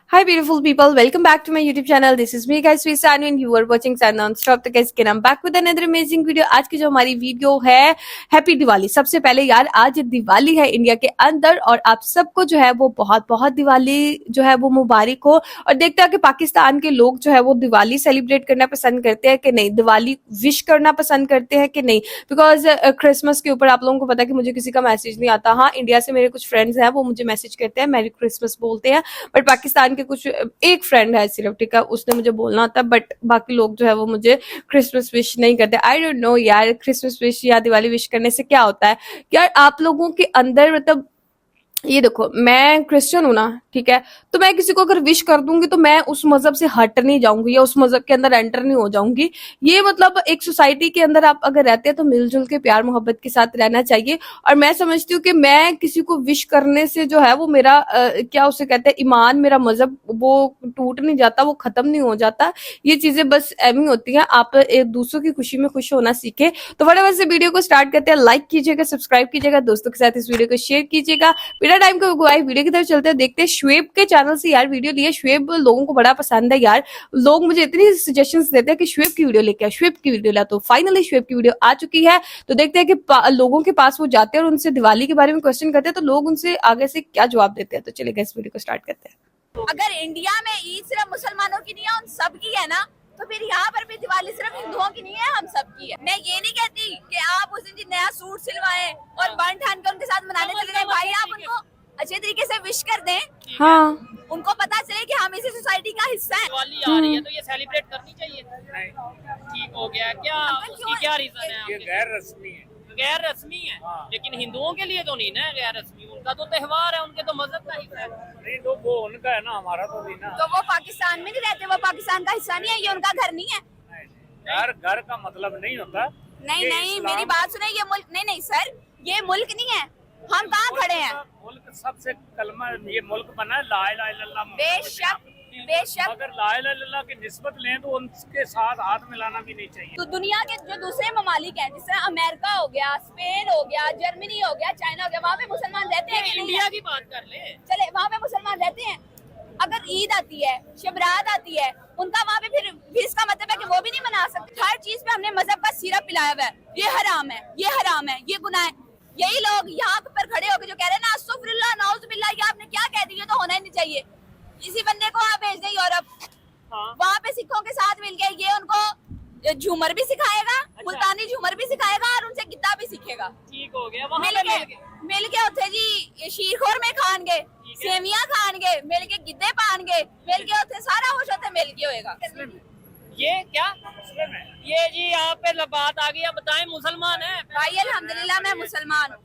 Hi beautiful people, welcome back to my YouTube channel. This is me guys Sanu and you are watching Sun Non-Stop. तो guys again I'm back with another amazing video. आज की जो हमारी video है happy Diwali. सबसे पहले यार आज दिवाली है इंडिया के अंदर और आप सबको जो है वो बहुत बहुत दिवाली जो है वो मुबारक हो। और देखते हैं कि पाकिस्तान के लोग जो है वो दिवाली सेलिब्रेट करना पसंद करते हैं कि नहीं, दिवाली विश करना पसंद करते हैं कि नहीं। बिकॉज क्रिसमस के ऊपर आप लोगों को पता है कि मुझे किसी का मैसेज नहीं आता। हाँ, इंडिया से मेरे कुछ फ्रेंड्स हैं वो मुझे मैसेज करते हैं, मैरी क्रिसमस बोलते हैं, बट पाकिस्तान के कुछ एक फ्रेंड है सिर्फ, ठीक है, उसने मुझे बोलना होता है, बट बाकी लोग जो है वो मुझे क्रिसमस विश नहीं करते। आई डोंट नो यार, क्रिसमस विश या दिवाली विश करने से क्या होता है यार आप लोगों के अंदर। मतलब ये देखो, मैं क्रिश्चियन हूं ना, ठीक है, तो मैं किसी को अगर विश कर दूंगी तो मैं उस मजहब से हट नहीं जाऊंगी या उस मजहब के अंदर एंटर नहीं हो जाऊंगी। ये मतलब एक सोसाइटी के अंदर आप अगर रहते हैं तो मिलजुल के प्यार मोहब्बत के साथ रहना चाहिए। और मैं समझती हूँ कि मैं किसी को विश करने से जो है वो मेरा क्या उसे कहते हैं, ईमान, मेरा मजहब वो टूट नहीं जाता, वो खत्म नहीं हो जाता। ये चीजें बस एमी होती हैं। आप एक दूसरों की खुशी में खुश होना सीखे। तो फटाफट से वीडियो को स्टार्ट करते हैं। लाइक कीजिएगा, सब्सक्राइब कीजिएगा, दोस्तों के साथ इस वीडियो को शेयर कीजिएगा। बिना टाइम को गुआए वीडियो की तरफ चलते हैं। देखते हैं शुएब के चैनल से यार वीडियो लिए। शुएब लोगों को बड़ा पसंद है यार, लोग मुझे इतनी सजेशंस देते हैं कि शुएब की वीडियो लेके आ, शुएब की वीडियो ला। तो फाइनली शुएब की वीडियो आ चुकी है। तो देखते हैं कि लोगों के पास वो जाते हैं और उनसे दिवाली के बारे में क्वेश्चन करते हैं तो लोग उनसे आगे से क्या जवाब देते हैं। तो चलिए इस वीडियो को स्टार्ट करते हैं। अगर इंडिया में ईद सिर्फ मुसलमानों की नहीं है, उन सब की है ना, तो फिर यहाँ पर भी दिवाली सिर्फ हिंदुओं की नहीं है, हम सब की है। मैं ये नहीं कहती कि आप उस दिन नया सूट सिलवाएं और बन ठान कर उनके साथ मनाने चले जाएं। भाई आप उनको अच्छे तरीके से विश कर दें, हाँ, उनको पता चले कि हम इसी सोसाइटी का हिस्सा है। दिवाली आ रही है तो ये सेलिब्रेट करनी चाहिए। ठीक हो गया क्या? उसकी क्या रीजन है? ये गैर रस्मी है। गैर रस्मी है, लेकिन हिंदुओं के लिए तो नहीं ना गैर रस्मी। उनका तो त्योहार है, उनके तो मजहब का हिस्सा है। नहीं तो वो उनका है ना, हमारा तो नहीं ना। तो वो पाकिस्तान में नहीं रहते, वो पाकिस्तान का हिस्सा नहीं है, ये उनका घर नहीं है। घर का मतलब नहीं होता। नहीं नहीं, मेरी बात सुने, ये मुल्क नहीं, नहीं सर, ये मुल्क नहीं है। हम कहाँ खड़े हैं? मुल्क सबसे कलमा, ये मुल्क बना है ला इलाहा इल्लल्लाह। बेशक बेशक, अगर ला इलाहा इल्लल्लाह की निस्बत लें तो उनके साथ हाथ मिलाना भी नहीं चाहिए। तो दुनिया के जो दूसरे ममालिक हैं, जैसे अमेरिका हो गया, स्पेन हो गया, जर्मनी हो गया, चाइना हो गया, वहाँ पे मुसलमान रहते हैं कि नहीं? इंडिया की बात कर ले। चले, वहाँ पे मुसलमान रहते हैं। अगर ईद आती है, शबरात आती है, उनका वहाँ पे फिर भी इसका मतलब है कि वो भी नहीं मना सकते। हर चीज पे हमने मजहब का सीरा पिलाया हुआ है। ये हराम है, ये हराम है, ये गुनाह है। यही लोग यहाँ पर खड़े होकर जो कह रहे हैं ना अस्तगफिरुल्लाह नाउजुबिल्लाह, ये आपने क्या कह दिया, तो होना ही नहीं चाहिए। इसी बंदे को आप भेज दें यूरोप, वहाँ पे सिखों के साथ मिल गए, ये उनको झूमर भी सिखाएगा, मुल्तानी झूमर भी सिखाएगा और उनसे गिद्दा भी सीखेगा। ठीक हो गया, वहाँ मिल के उठे जी शीरखोर में खान गए, सेवियां खान गए, मिल के गिद्दे पान गए, मिल के उठे सारा कुछ उठे मिल के होएगा। ये क्या ये जी यहाँ पे बात आ गई। अब बताएं, मुसलमान है भाई अल्हम्दुलिल्लाह मैं मुसलमान हूँ।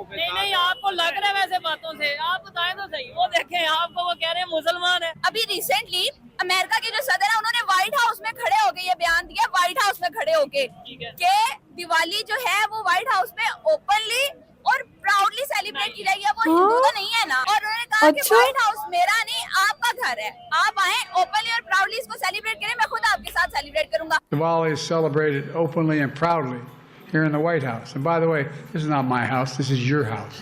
नहीं नहीं, आपको लग रहा है वैसे बातों से, आप बताएं तो सही। वो देखें, आपको वो कह रहे हैं मुसलमान है। अभी रिसेंटली अमेरिका के जो सदर है उन्होंने व्हाइट हाउस में खड़े होके ये बयान दिया, व्हाइट हाउस में खड़े होके, कि दिवाली जो है वो व्हाइट हाउस में ओपनली और प्राउडली सेलिब्रेट की जाएगी। वो हिंदू तो नहीं है ना। और उन्होंने कहा कि व्हाइट हाउस मेरा नहीं, आपका घर है, आप आए ओपनली और प्राउडली इसको सेलिब्रेट करें, मैं खुद आपके साथ सेलिब्रेट करूंगा। Diwali is celebrated openly and proudly here in the White House. And by the way, this is not my house, this is your house.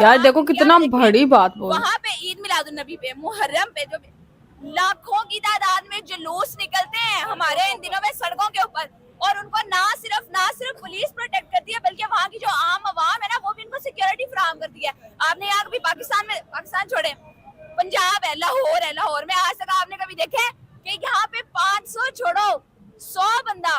यार देखो कितना बड़ी बात बोल। वहाँ पे ईद मिलादुन नबी पे, मुहर्रम पे जो लाखों की तादाद में जुलूस निकलते हैं हमारे इन दिनों में सड़कों के ऊपर, और उनको ना सिर्फ पुलिस प्रोटेक्ट करती है, बल्कि वहाँ की जो आम आवाम है ना, वो भी उनको सिक्योरिटी फराहम करती है। आपने यहाँ कभी पाकिस्तान छोड़े, पंजाब है, लाहौर में आज तक आपने कभी देखे कि यहाँ पे 500 छोड़ो 100 बंदा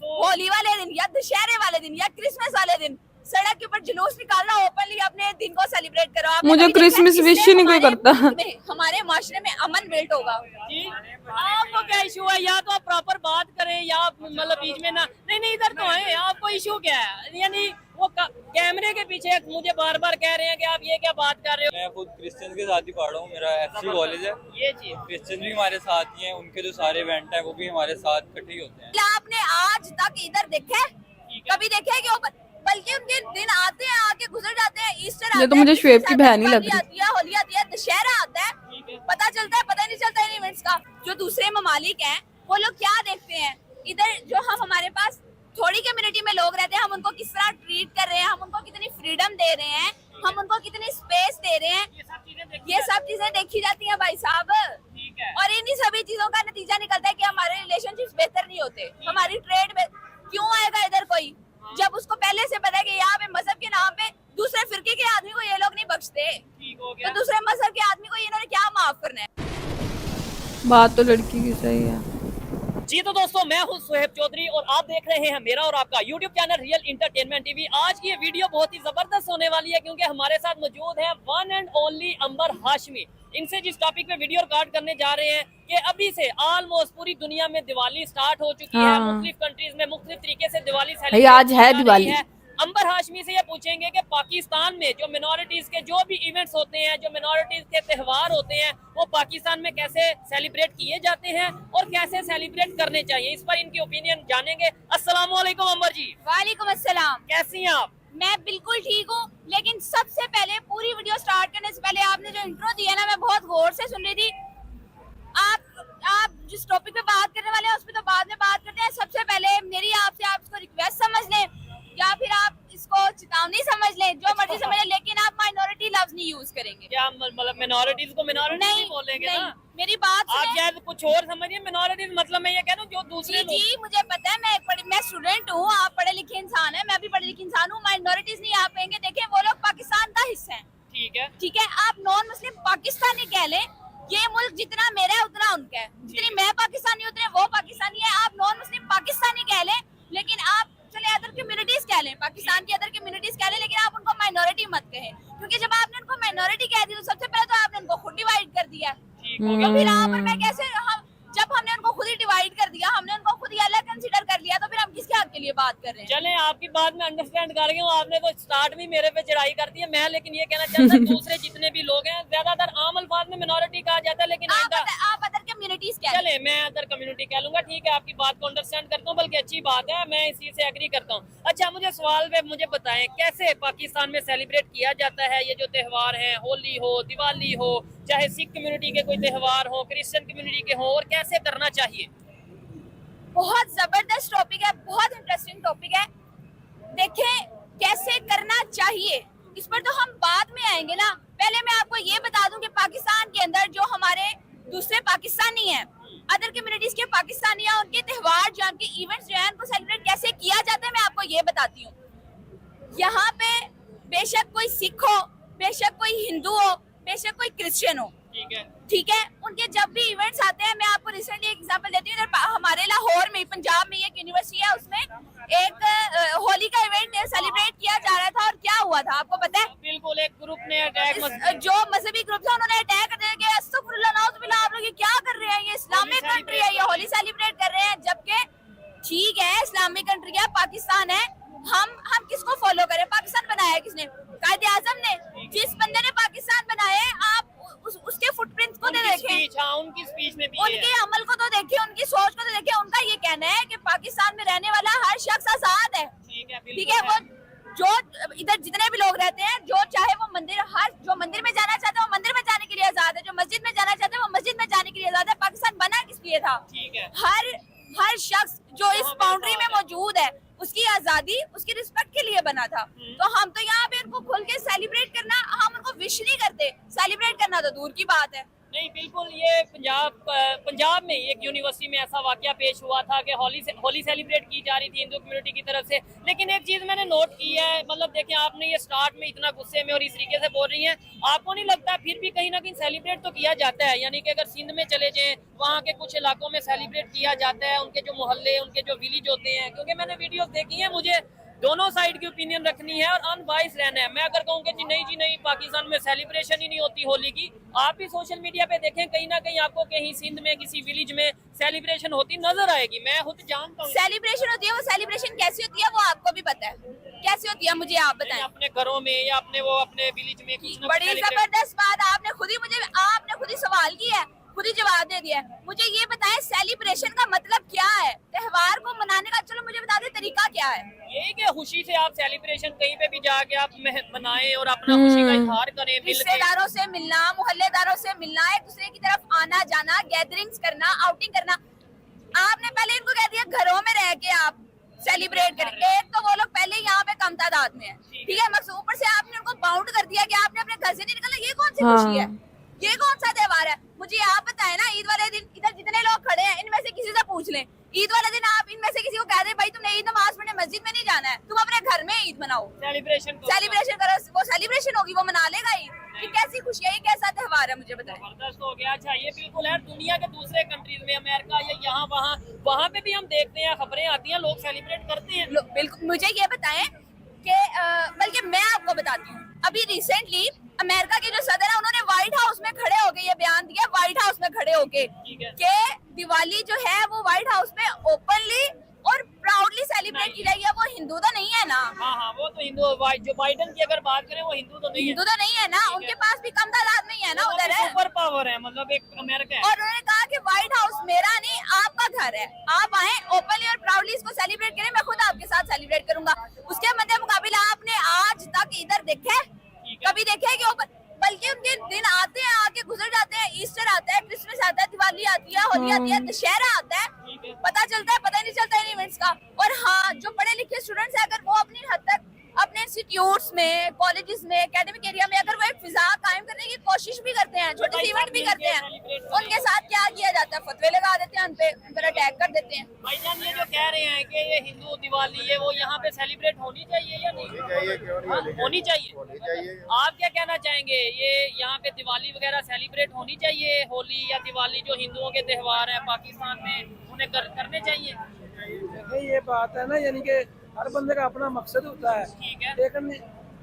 होली वाले दिन या दशहरे वाले दिन या क्रिसमस वाले दिन सड़क के ऊपर जुलूस निकालना, ओपनली अपने दिन को सेलिब्रेट करो। मुझे क्रिसमस विश ही नहीं कोई करता। हमारे माशरे में अमन बिल्ट होगा। जी, आपको क्या इशू है? या तो आप प्रॉपर बात करें या मतलब बीच में ना। नहीं इधर तो है, आपको इशू क्या है? यानी वो कैमरे के पीछे मुझे बार बार कह रहे हैं कि आप ये क्या बात कर रहे हो। मैं खुद क्रिश्चियन के साथ ही पढ़ रहा हूँ, मेरा एफसी कॉलेज है। ये चीज क्रिश्चियन भी हमारे साथ ही हैं, उनके जो सारे इवेंट हैं वो भी हमारे साथ इकट्ठे ही होते हैं। आपने आज तक इधर देखे, कभी देखे कि बल्कि उनके दिन आते हैं, आके गुजर जाते हैं। ईस्टर ये तो मुझे शुएब की बहन ही लग रही है, होली आती है, दशहरा आता है, पता चलता है, पता नहीं चलता इन इवेंट्स का। जो दूसरे ममालिक हैं वो लोग क्या देखते हैं इधर, जो हम हमारे पास थोड़ी कम्युनिटी में लोग रहते हैं, हम उनको किस तरह ट्रीट कर रहे हैं, हम उनको कितनी फ्रीडम दे रहे हैं, हम उनको कितनी स्पेस दे रहे हैं, चीजें देखी जाती हैं भाई साहब, ठीक है। और इन्हीं सभी चीजों का नतीजा निकलता है कि हमारे रिलेशनशिप्स बेहतर नहीं होते, हमारी ट्रेड क्यों आएगा इधर कोई, जब उसको पहले से पता है कि यहाँ पे मजहब के नाम पे दूसरे फिरके के आदमी को ये लोग नहीं बख्शते, ठीक हो तो गया। दूसरे मजहब के आदमी को इन्होंने क्या माफ करना है। बात तो लड़की की सही है। जी तो दोस्तों, मैं हूं सुहेब चौधरी और आप देख रहे हैं मेरा और आपका YouTube channel real entertainment TV. आज की ये वीडियो बहुत ही जबरदस्त होने वाली है क्योंकि हमारे साथ मौजूद है वन एंड ओनली अंबर हाशमी। इनसे जिस टॉपिक पे वीडियो रिकॉर्ड करने जा रहे हैं कि अभी से ऑलमोस्ट पूरी दुनिया में दिवाली स्टार्ट हो चुकी है, हाँ। मुख्तलिफ कंट्रीज में मुख्तलिफ तरीके से दिवाली भाई सेलिब्रेट आज है दिवाली। अंबर हाशमी से ये पूछेंगे कि पाकिस्तान में जो मिनॉरिटीज के जो भी इवेंट्स होते हैं, जो मिनॉरिटीज के त्यौहार होते हैं, वो पाकिस्तान में कैसे सेलिब्रेट किए जाते हैं और कैसे सेलिब्रेट करने चाहिए, इस पर इनकी ओपिनियन जानेंगे। अस्सलाम वालेकुम अंबर जी। वालेकुम अस्सलाम। कैसी हैं आप? मैं बिल्कुल ठीक हूँ, लेकिन सबसे पहले पूरी वीडियो स्टार्ट करने से पहले आपने जो इंट्रो दिया ना, मैं बहुत गौर से सुन रही थी। आप जिस टॉपिक पे बात करने वाले हैं उस पे तो बाद में बात करते हैं। सबसे पहले मेरी आपसे, आप इसको रिक्वेस्ट समझ लें या फिर आप इसको चितावनी समझ लें, जो मर्जी समझ लें, लेकिन आप माइनॉरिटी लफ्ज नहीं यूज करेंगे। क्या मतलब मिनॉरिटीज को मिनॉरिटी नहीं बोलेंगे नहीं, ना? मेरी बात आप सुनें। शायद कुछ और समझिए। मिनॉरिटीज मतलब मैं ये कह रहा हूँ जो दूसरे लोग। जी मुझे पता है, मैं स्टूडेंट हूँ, आप पढ़े लिखे इंसान हैं, मैं भी पढ़े लिखे इंसान हूँ। माइनॉरिटीज नहीं आप कहेंगे, देखें वो लोग पाकिस्तान का हिस्सा है, ठीक है, ठीक है। आप नॉन मुस्लिम पाकिस्तानी कह लें, ये मुल्क जितना मेरा है उतना उनका है, जितनी मैं पाकिस्तानी उतने वो पाकिस्तानी है। आप नॉन मुस्लिम पाकिस्तानी कह लें, लेकिन आप चले अदर कम्युनिटीज कह लें, पाकिस्तान की अदर कम्युनिटीज कह लें, लेकिन आप उनको माइनॉरिटी मत कहें, क्योंकि जब आपने उनको माइनॉरिटी कह दी तो सबसे पहले तो आपने उनको खुद डिवाइड कर दिया। ठीक हो गया। तो फिर आप और मैं कैसे, जब हमने उनको खुद ही डिवाइड कर दिया, हमने उनको खुद ही अलग कंसीडर कर लिया, तो फिर हम किसके हक के लिए बात कर रहे हैं। चलें, आपकी बात में अंडरस्टैंड कर गया हूँ। आपने तो स्टार्ट भी मेरे पे चढ़ाई कर दी है। मैं लेकिन ये कहना चाहता हूँ दूसरे जितने भी लोग हैं, ज्यादातर आम अल्फाज में मिनॉरिटी कहा जाता है, लेकिन आप अदर कम्युनिटीज कह लें। चले मैं अदर कम्युनिटी कह लूंगा। ठीक है, आपकी बात को अंडरस्टैंड करता हूँ, बल्कि अच्छी बात है, मैं इसी से एग्री करता हूँ। अच्छा, मुझे सवाल पे मुझे बताएं कैसे पाकिस्तान में सेलिब्रेट किया जाता है ये जो त्यौहार है, होली हो, दिवाली हो, चाहे सिख कम्युनिटी के कोई त्यौहार हो, क्रिश्चियन कम्युनिटी के हो, और कैसे करना चाहिए? बहुत जबरदस्त टॉपिक है, बहुत इंटरेस्टिंग टॉपिक है। देखें कैसे करना चाहिए, इस पर तो हम बाद में आएंगे ना। पहले मैं आपको ये बता दूं कि पाकिस्तान के अंदर जो हमारे दूसरे पाकिस्तानी हैं, अदर कम्युनिटीज के पाकिस्तानी हैं, उनके त्यौहार जो उनके इवेंट्स जो हैं, उनको सेलिब्रेट कैसे किया जाता है, मैं आपको ये बताती हूँ। यहाँ पे बेशक कोई सिख हो, बेशक कोई हिंदू हो, बेशक कोई क्रिश्चियन हो, ठीक है, उनके जब भी इवेंट्स आते हैं, मैं आपको रिसेंटली एक एग्जांपल देती हूँ। हमारे लाहौर में, पंजाब में एक यूनिवर्सिटी है, उसमें एक होली का इवेंट सेलिब्रेट किया जा रहा था, और क्या हुआ था आपको पता है? बिल्कुल, एक ग्रुप ने अटैक जो मजहबी ग्रुप था उन्होंने अटैक कर दिया। अस्तगफुरुल्लाह, नाउज़ुबिल्लाह, आप लोग ये क्या कर रहे हैं, ये इस्लामिक कंट्री है, ये होली सेलिब्रेट कर रहे हैं। जबकि ठीक है, इस्लामिक कंट्री है, पाकिस्तान है, हम किसको फॉलो करें? पाकिस्तान बनाया है किसने? कायदे आजम ने। जिस बंदे ने पाकिस्तान बनाया है, आप उसके फुटप्रिंट्स को तो देखें, उनकी स्पीच में भी उनके अमल को तो देखिए, उनकी सोच को तो देखिए। उनका ये कहना है कि पाकिस्तान में रहने वाला हर शख्स आजाद है, ठीक है। वो जो इधर जितने भी लोग रहते हैं, जो चाहे वो मंदिर, हर जो मंदिर में जाना चाहता है वो मंदिर में जाने के लिए आजाद है, जो मस्जिद में जाना चाहता है वो मस्जिद में जाने के लिए आजाद है। पाकिस्तान बना किस लिए था? हर शख्स जो इस बाउंड्री में मौजूद है, उसकी आजादी, उसकी रिस्पेक्ट के लिए बना था। तो हम तो यहाँ पे उनको खुल के सेलिब्रेट करना, हम उनको विश नहीं करते, सेलिब्रेट करना तो दूर की बात है। नहीं, बिल्कुल। ये पंजाब में एक यूनिवर्सिटी में ऐसा वाकया पेश हुआ था कि होली सेलिब्रेट की जा रही थी हिंदू कम्युनिटी की तरफ से। लेकिन एक चीज़ मैंने नोट की है, मतलब देखें, आपने ये स्टार्ट में इतना गुस्से में और इस तरीके से बोल रही हैं, आपको नहीं लगता फिर भी कहीं ना कहीं सेलिब्रेट तो किया जाता है? यानी कि अगर सिंध में चले जाएं, वहाँ के कुछ इलाकों में सेलिब्रेट किया जाता है, उनके जो मोहल्ले, उनके जो विलेज होते हैं, क्योंकि मैंने वीडियोस देखी हैं, मुझे दोनों साइड की ओपिनियन रखनी है और अनबाइस रहना है। मैं अगर कहूँ कि जी नहीं, पाकिस्तान में सेलिब्रेशन ही नहीं होती होली की, आप भी सोशल मीडिया पे देखें, कहीं ना कहीं आपको कहीं सिंध में किसी विलेज में सेलिब्रेशन होती नजर आएगी। मैं खुद जानता हूँ सेलिब्रेशन होती है। वो सेलिब्रेशन कैसी होती है वो आपको भी पता है, कैसी होती है मुझे आप बताएं। अपने घरों में या अपने विलेज में कुछ ना बड़ी जबरदस्त बात आपने खुद ही सवाल किया है, खुद ही जवाब दे दिया है। मुझे ये बताएं, सेलिब्रेशन का मतलब क्या है? त्यौहार को मनाने का, चलो मुझे बता दे तरीका क्या है? यही कि खुशी से आप सेलिब्रेशन कहीं पे भी जाके आप मनाएं और अपना खुशी का इजहार करें, रिश्तेदारों से मिलना, मोहल्लेदारों से मिलना, एक दूसरे की तरफ आना जाना, गैदरिंग्स करना, आउटिंग करना। आपने पहले इनको कह दिया घरों में रह के आप सेलिब्रेट करें। एक तो वो लोग पहले यहाँ पे कम तादाद में है, ठीक है, मगर ऊपर से आपने उनको बाउंड कर दिया कि आपने अपने घर से नहीं निकलना। ये कौन सी खुशी है? ये कौन सा त्योहार है? मुझे आप बताएं ना, ईद वाले दिन इधर जितने लोग खड़े हैं इनमें से किसी से पूछ लें, ईद वाले दिन आप इनमें से किसी को कह दें भाई तुमने ईद नमाज पढ़ने मस्जिद में नहीं जाना है, तुम अपने घर में ईद मनाओ, सेलिब्रेशन करो, वो सेलिब्रेशन होगी, वो मना लेगा ईद। ये कैसी खुशी है, ये कैसा त्योहार है, मुझे बताएं। जबरदस्त हो गया। अच्छा ये बिल्कुल है, दुनिया के दूसरे कंट्रीज में, अमेरिका या यहाँ वहाँ पे भी हम देखते हैं, खबरें आती हैं, लोग सेलिब्रेट करते हैं। बिल्कुल। मुझे ये बताएं कि बल्कि मैं आपको बताती हूँ, अभी रिसेंटली अमेरिका के जो सदर है उन्होंने व्हाइट हाउस में खड़े होके ये बयान दिया, व्हाइट हाउस में खड़े होके ठीक है। कि दिवाली जो है वो व्हाइट हाउस में ओपनली और प्राउडली सेलिब्रेट की जाएगी। वो हिंदू तो नहीं है ना? हाँ वो तो हिंदू, जो बाइडेन की अगर बात करें वो हिंदू तो नहीं है, हिंदू तो नहीं है ना, उनके पास भी कम तादाद में ही है ना, उधर है। सुपर पावर है, मतलब एक अमेरिका है। और उन्होंने कहा कि व्हाइट हाउस मेरा नहीं आपका घर है, आप आए ओपनली और प्राउडली इसको सेलिब्रेट करें, मैं खुद आपके साथ सेलिब्रेट करूंगा। उसके मध्य मुकाबला आपने आज तक इधर देखे, कभी देखे कि ओपन, बल्कि उनके दिन आते हैं, आके गुजर जाते हैं, ईस्टर आता है, क्रिसमस आता है, दिवाली आती है, होली आती है, दशहरा आता है, पता चलता है, पता ही नहीं चलता इन इवेंट्स का। और हाँ, जो पढ़े लिखे स्टूडेंट्स हैं अगर वो अपनी हद तक अपने इंस्टीट्यूट्स में, कॉलेजेस में, एकेडमिक एरिया में अगर वो एक फिजा कायम करने की कोशिश भी करते हैं, छोटे से इवेंट भी करते हैं, उनके साथ क्या किया जाता है? फतवे लगा देते हैं, उन पर अटैक कर देते हैं। भाईजान ये जो कह रहे हैं कि ये हिंदू दिवाली है वो यहाँ पे सेलिब्रेट होनी चाहिए या नहीं? होनी चाहिए। आप क्या कहना चाहेंगे, ये यहाँ पे दिवाली वगैरह सेलिब्रेट होनी चाहिए, होली या दिवाली जो हिंदुओं के त्योहार है पाकिस्तान में उन्हें करने चाहिए? देखिए ये बात है ना, यानी कि हर बंदे का अपना मकसद होता है, ठीक है। लेकिन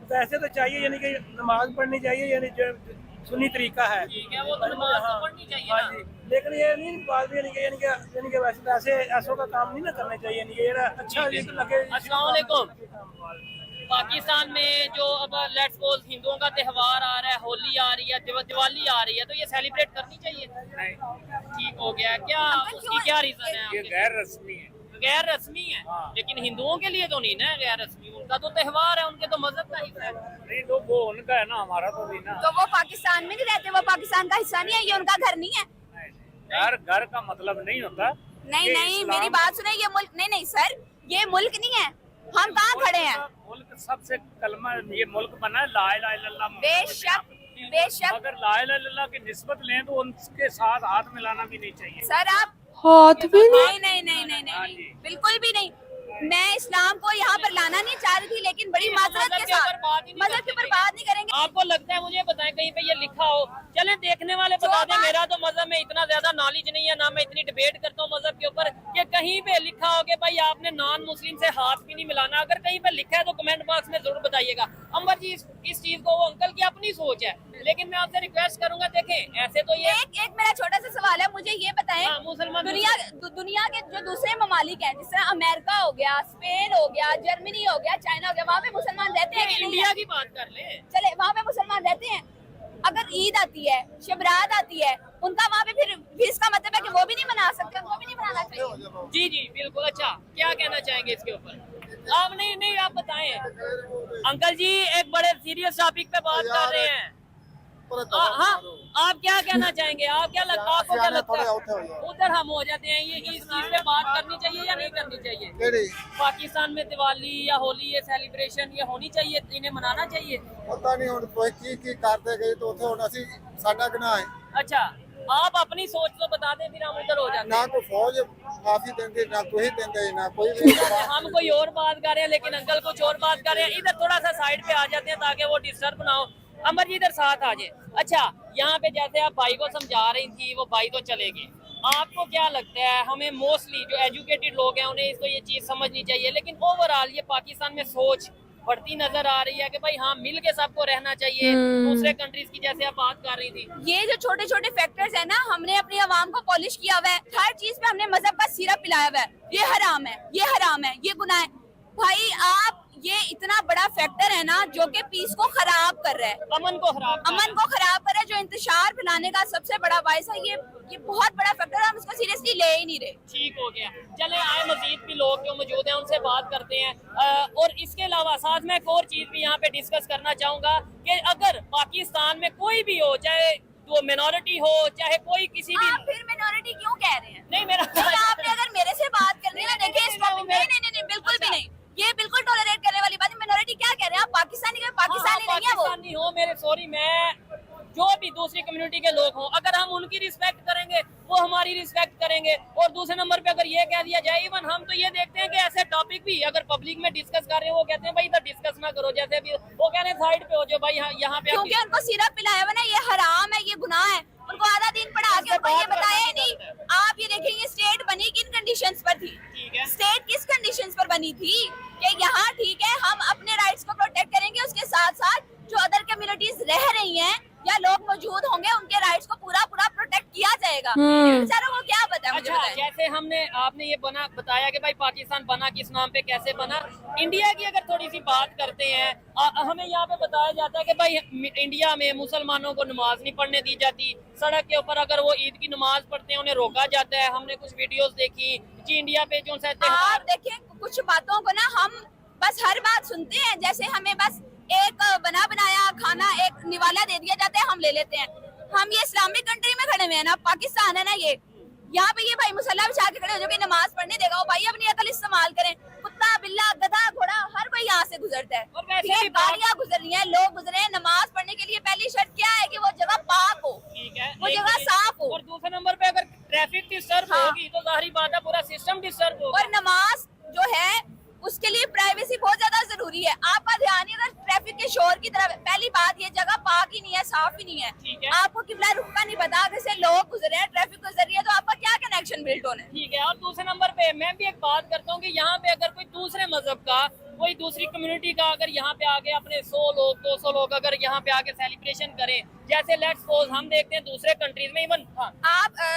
वैसे तो चाहिए, यानी कि नमाज पढ़नी चाहिए, यानी जो सुन्नी तरीका है, ठीक है, वो तो नमाज तो पढ़नी चाहिए हाँ ना। जी। लेकिन ये नहीं बात भी, यानी कि वैसे ऐसों का काम नहीं ना करना चाहिए, यानी कि ये अच्छा लगे। अस्सलाम वालेकुम। पाकिस्तान में जो अब लेट्स सपोज हिंदुओं का त्योहार आ रहा है, होली आ रही है, दिवाली आ रही है, तो ये सेलिब्रेट करनी चाहिए? नहीं, ठीक हो गया। क्या उसकी क्या रीजन है? ये गैर रस्मी है। गैर रस्मी है, लेकिन हिंदुओं के लिए तो नहीं ना गैर रस्मी, उनका तो त्योहार है, उनके तो मजहब का हिस्सा है। नहीं तो वो उनका है ना, हमारा तो नहीं ना। तो वो पाकिस्तान में नहीं रहते, वो पाकिस्तान का हिस्सा नहीं है, ये उनका घर नहीं है। घर का मतलब नहीं होता। नहीं नहीं, मेरी बात सुने, ये मुल्क नहीं सर, ये मुल्क नहीं है, हम कहाँ खड़े हैं? मुल्क सबसे कलमा, ये मुल्क बना है ला इलाहा इल्लल्लाह। बेशक अगर ला इलाहा इल्लल्लाह की निस्बत लें तो उनके साथ हाथ मिलाना भी नहीं चाहिए। सर आप हाथ भी नहीं। नहीं, बिल्कुल भी नहीं। मैं इस्लाम को यहाँ पर लाना नहीं चाह रही थी, लेकिन बड़ी माजरत के साथ मजहब के ऊपर बात नहीं करेंगे। आपको लगता है, मुझे बताएं कहीं पे ये लिखा हो, चले देखने वाले बता दें, मेरा तो मजहब में इतना ज्यादा नॉलेज नहीं है, ना मैं इतनी डिबेट करता हूँ मजहब के ऊपर, कि कहीं पे लिखा हो कि भाई आपने नॉन मुस्लिम से हाथ भी नहीं मिलाना। अगर कहीं पे लिखा है तो कमेंट बॉक्स में जरूर बताइएगा। अंबर जी इस चीज को, वो अंकल की अपनी सोच है, लेकिन मैं आपसे रिक्वेस्ट करूंगा, देखें ऐसे तो ये एक मेरा छोटा सा सवाल है, मुझे ये बताएं, हाँ, मुसलमान दुनिया के जो दूसरे ममालिक हैं, जिस तरह अमेरिका हो गया, स्पेन हो गया, जर्मनी हो गया, चाइना हो गया, वहाँ पे मुसलमान रहते हैं कि नहीं? इंडिया की बात कर ले, चले वहाँ पे मुसलमान रहते हैं। अगर ईद आती है, शबरात आती है, उनका वहाँ पे फिर इसका मतलब है कि वो भी नहीं मना सकते, उनको भी नहीं मनाना चाहिए? जी बिल्कुल। अच्छा क्या कहना चाहेंगे इसके ऊपर आप? नहीं आप बताएं अंकल जी, एक बड़े सीरियस टॉपिक पे बात कर रहे हैं। हाँ, आप क्या कहना चाहेंगे? आपको क्या लगता है? उधर हम हो जाते हैं, ये इस चीज पे बात करनी चाहिए या नहीं करनी चाहिए? पाकिस्तान में दिवाली या होली ये सेलिब्रेशन ये होनी चाहिए, इन्हें मनाना चाहिए? पता नहीं हुण कोई की करते गए तो हुण असीं साडा गुनाह है। अच्छा आप अपनी सोच तो बता दें, फिर हम उधर हो जाते ना हैं। कोई फौज माफी देंगे, ना कोई देंगे, ना कोई भी। हम कोई और बात कर रहे हैं, लेकिन अंकल कुछ और बात कर रहे हैं। इधर थोड़ा सा साइड पे आ जाते हैं ताकि वो डिस्टर्ब ना हो। अमर जी इधर साथ आ जाए। अच्छा यहाँ पे जैसे आप भाई को समझा रही थी, वो भाई तो चले गए, आपको क्या लगता है हमें मोस्टली जो एजुकेटेड लोग हैं उन्हें इसको ये चीज समझनी चाहिए, लेकिन ओवरऑल ये पाकिस्तान में सोच बढ़ती नजर आ रही है कि भाई हाँ मिल के सबको रहना चाहिए, दूसरे कंट्रीज की जैसे आप बात कर रही थी? ये जो छोटे छोटे फैक्टर्स है ना, हमने अपनी आवाम को पॉलिश किया हुआ है, हर चीज पे हमने मजहब का सिरप पिलाया हुआ है, ये हराम है, ये हराम है, ये गुनाह है। भाई आप, ये इतना बड़ा फैक्टर है ना जो कि पीस को खराब कर रहा है, अमन को खराब कर रहा है, जो इंतशार फैलाने का सबसे बड़ा बायस है। ये बहुत बड़ा फैक्टर है, हम इसको सीरियसली ले ही नहीं रहे। ठीक हो गया। चले आए मजीद भी लोग जो मौजूद हैं उनसे बात करते हैं। और इसके अलावा साथ में एक और चीज भी यहाँ पे डिस्कस करना चाहूंगा कि अगर पाकिस्तान में कोई भी हो, चाहे वो मिनोरिटी हो चाहे कोई किसी भी, फिर मिनोरिटी क्यों कह रहे हैं? नहीं मेरा आपने अगर मेरे से बात करनी है ना, देखिए इस टॉपिक में नहीं बिल्कुल भी नहीं, ये बिल्कुल टॉलरेट करने वाली बात है। मिनोरिटी क्या कह रहे हैं आप? पाकिस्तानी नहीं है वो, पाकिस्तानी हो मेरे, सॉरी मैं जो भी दूसरी कम्युनिटी के लोग हों, अगर हम उनकी रिस्पेक्ट करेंगे वो हमारी रिस्पेक्ट करेंगे। और दूसरे नंबर पे अगर ये कह दिया जाए, इवन हम तो ये देखते हैं कि ऐसे टॉपिक भी अगर पब्लिक में डिस्कस कर रहे हैं, वो कहते हैं भाई इधर डिस्कस ना करो, जैसे भी वो कह रहे हैं साइड पे हो जाओ भाई, यहाँ पे क्योंकि उनको सिरप पिलाया हुआ ना, ये हराम है, ये गुनाह है। उनको आधा दिन पढ़ा के उनको ये बताया ही नहीं। आप ये देखेंगे स्टेट बनी किन कंडीशंस पर थी, ठीक है। स्टेट किस कंडीशंस पर बनी थी कि यहाँ ठीक है हम अपने राइट्स को प्रोटेक्ट करेंगे, उसके साथ साथ जो अदर कम्युनिटीज रह रही हैं या लोग मौजूद होंगे उनके राइट्स को पूरा प्रोटेक्ट किया जाएगा। बेचारों को क्या पता है, मुझे अच्छा, बताएं। जैसे आपने ये बताया कि भाई पाकिस्तान बना किस नाम पे, कैसे बना। इंडिया की अगर थोड़ी सी बात करते हैं, हमें यहाँ पे बताया जाता है कि भाई इंडिया में मुसलमानों को नमाज नहीं पढ़ने दी जाती, सड़क के ऊपर अगर वो ईद की नमाज पढ़ते हैं उन्हें रोका जाता है। हमने कुछ वीडियोस देखी जी, इंडिया पे जो आप देखें कुछ बातों को ना हम बस हर बात सुनते हैं, जैसे हमें बस एक बना बनाया खाना एक निवाला दे दिया जाता है, हम ले लेते हैं। हम ये इस्लामिक कंट्री में खड़े हुए हैं ना, पाकिस्तान है ना, ये यहाँ पे ये भाई मुसल्ला बिछा के खड़े हो जो कि नमाज पढ़ने देगा, वो भाई अपनी अकल इस्तेमाल करें। कुत्ता बिल्ला गधा घोड़ा हर कोई यहाँ से गुजरता है, और वैसे भी गाड़ियाँ गुजर रही हैं, लोग गुजरे हैं। नमाज पढ़ने के लिए पहली शर्त क्या है कि वो जगह पाक हो, ठीक है, वो जगह साफ हो। और दूसरे नंबर पे अगर ट्रैफिक डिस्टर्ब हाँ। होगी तो जाहिर बात है पूरा सिस्टम डिस्टर्ब होगा। और नमाज जो है उसके लिए प्राइवेसी बहुत ज्यादा जरूरी है। आपका ध्यान ही अगर ट्रैफिक के शोर की तरफ, पहली बात ये जगह पाक ही नहीं है, साफ ही नहीं है, ठीक है। आपको किबला रुख का नहीं पता, अगर से लोग गुजरे हैं, ट्रैफिक गुजर रही है, तो आपका क्या कनेक्शन बिल्ड होना है। ठीक है, और दूसरे नंबर पे मैं भी एक बात करता हूँ कि यहाँ पे अगर कोई दूसरे मजहब का, कोई दूसरी कम्युनिटी का अगर यहाँ पे आके अपने 100 लोग 200 लोग अगर यहाँ पे आके सेलिब्रेशन करें, जैसे लेट्स सपोज हम देखते हैं दूसरे कंट्रीज में, इवन आप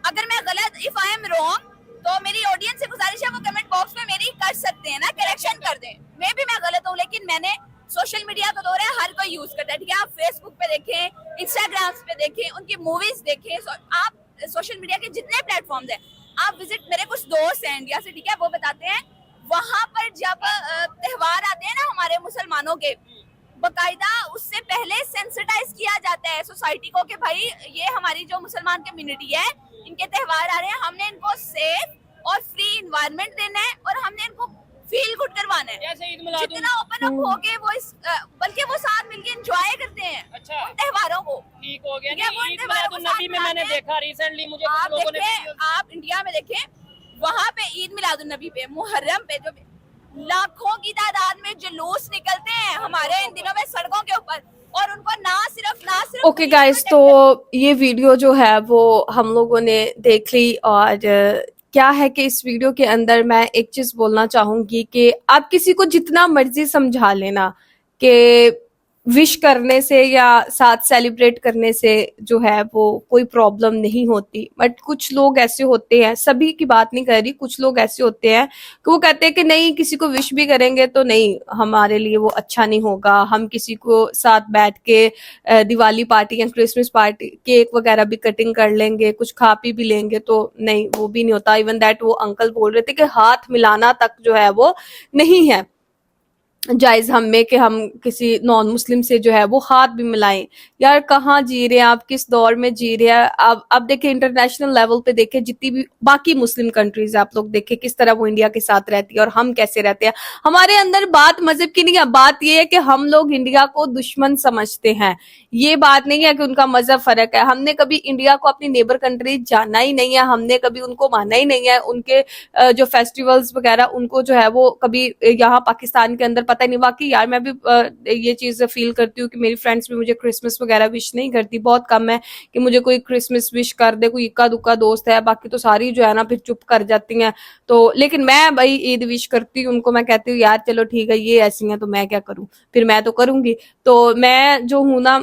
अगर मैं गलत, इफ आई एम रॉन्ग, तो मेरी ऑडियंस से गुजारिश है वो कमेंट बॉक्स में मेरी कर सकते हैं ना, करेक्शन कर दें। मैं गलत हूँ, लेकिन मैंने सोशल मीडिया का दौर है, हर कोई यूज करता है, ठीक है। आप फेसबुक पे देखें, इंस्टाग्राम पे देखें, उनकी मूवीज देखें, आप सोशल मीडिया के जितने प्लेटफॉर्म्स हैं आप विजिट, मेरे कुछ दोस्त हैं इंडिया से, ठीक है, वो बताते हैं वहां पर जब त्योहार आते हैं ना हमारे मुसलमानों के, बकायदा उससे पहले सेंसिटाइज किया जाता है सोसाइटी को कि भाई ये हमारी जो मुसलमान कम्युनिटी है, इनके त्योहार आ रहे हैं, हमने इनको सेफ और फ्री इन्वायरमेंट देना है और हमने इनको फील गुड करवाना है। जैसे ईद मिलाद जितना ओपन अप हो के वो बल्कि वो साथ मिलके एंजॉय करते हैं अच्छा उन त्योहारों को। ठीक हो गया। ठीक है, वो ईद त्योहारों को मिलाद नबी में साथ मैंने मनाते हैं। देखा रिसेंटली, मुझे कुछ आप लोगों ने देखें, आप इंडिया में देखें, वहाँ पे ईद मिलाद नबी पे, मुहर्रम पे जो लाखों की तादाद में जुलूस निकलते हैं हमारे इन दिनों में सड़कों के ऊपर, और उनको ना सिर्फ ओके गाइस, तो ये वीडियो जो है वो हम लोगों ने देख ली, और क्या है कि इस वीडियो के अंदर मैं एक चीज बोलना चाहूंगी कि आप किसी को जितना मर्जी समझा लेना कि विश करने से या साथ सेलिब्रेट करने से जो है वो कोई प्रॉब्लम नहीं होती, बट कुछ लोग ऐसे होते हैं, सभी की बात नहीं कर रही, कुछ लोग ऐसे होते हैं कि वो कहते हैं कि नहीं, किसी को विश भी करेंगे तो नहीं, हमारे लिए वो अच्छा नहीं होगा, हम किसी को साथ बैठ के दिवाली पार्टी या क्रिसमस पार्टी केक वगैरह भी कटिंग कर लेंगे, कुछ खा पी भी लेंगे, तो नहीं, वो भी नहीं होता। इवन दैट वो अंकल बोल रहे थे कि हाथ मिलाना तक जो है वो नहीं है जायज हम में कि हम किसी नॉन मुस्लिम से जो है वो हाथ भी मिलाएं। यार कहाँ जी रहे हैं आप, किस दौर में जी रहे हैं आप? देखिए इंटरनेशनल लेवल पे देखें, जितनी भी बाकी मुस्लिम कंट्रीज आप लोग देखें किस तरह वो इंडिया के साथ रहती है और हम कैसे रहते हैं। हमारे अंदर बात मजहब की नहीं है, बात ये है कि हम लोग इंडिया को दुश्मन समझते हैं। ये बात नहीं है कि उनका मजहब फर्क है। हमने कभी इंडिया को अपनी नेबर कंट्री जाना ही नहीं है, हमने कभी उनको माना ही नहीं है, उनके जो फेस्टिवल्स वगैरह उनको जो है वो कभी यहाँ पाकिस्तान के अंदर पता नहीं। बाकी यार मैं भी ये चीज फील करती हूँ कि मेरी फ्रेंड्स भी मुझे क्रिसमस वगैरह विश नहीं करती, बहुत कम है कि मुझे कोई क्रिसमस विश कर दे, कोई इक्का दुक्का दोस्त है, बाकी तो सारी जो है ना फिर चुप कर जाती हैं। तो लेकिन मैं भाई ईद विश करती हूँ उनको, मैं कहती हूँ यार चलो ठीक है, ये ऐसी हैं तो मैं क्या करूँ, फिर मैं तो करूंगी। तो मैं जो हूँ ना,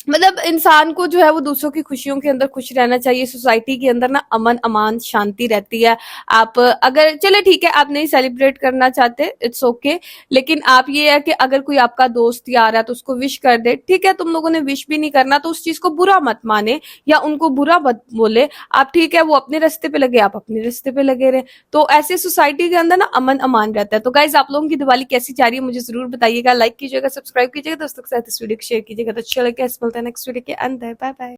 मतलब इंसान को जो है वो दूसरों की खुशियों के अंदर खुश रहना चाहिए। सोसाइटी के अंदर ना अमन अमान शांति रहती है। आप अगर चले ठीक है आप नहीं सेलिब्रेट करना चाहते, इट्स ओके, लेकिन आप ये है कि अगर कोई आपका दोस्त या आ रहा है तो उसको विश कर दे, ठीक है। तुम लोगों ने विश भी नहीं करना तो उस चीज को बुरा मत माने या उनको बुरा मत बोले। आप ठीक है वो अपने रास्ते पे लगे, आप अपने रास्ते पे लगे रहे, तो ऐसे सोसाइटी के अंदर ना अमन अमान रहता है। तो गाइज आप लोगों की दिवाली कैसी जा रही है मुझे जरूर बताइएगा, लाइक कीजिएगा, सब्सक्राइब कीजिएगा, दोस्तों के साथ इस वीडियो को शेयर कीजिएगा। तो चलो नेक्स्ट वीडियो के अंदर, बाय बाय।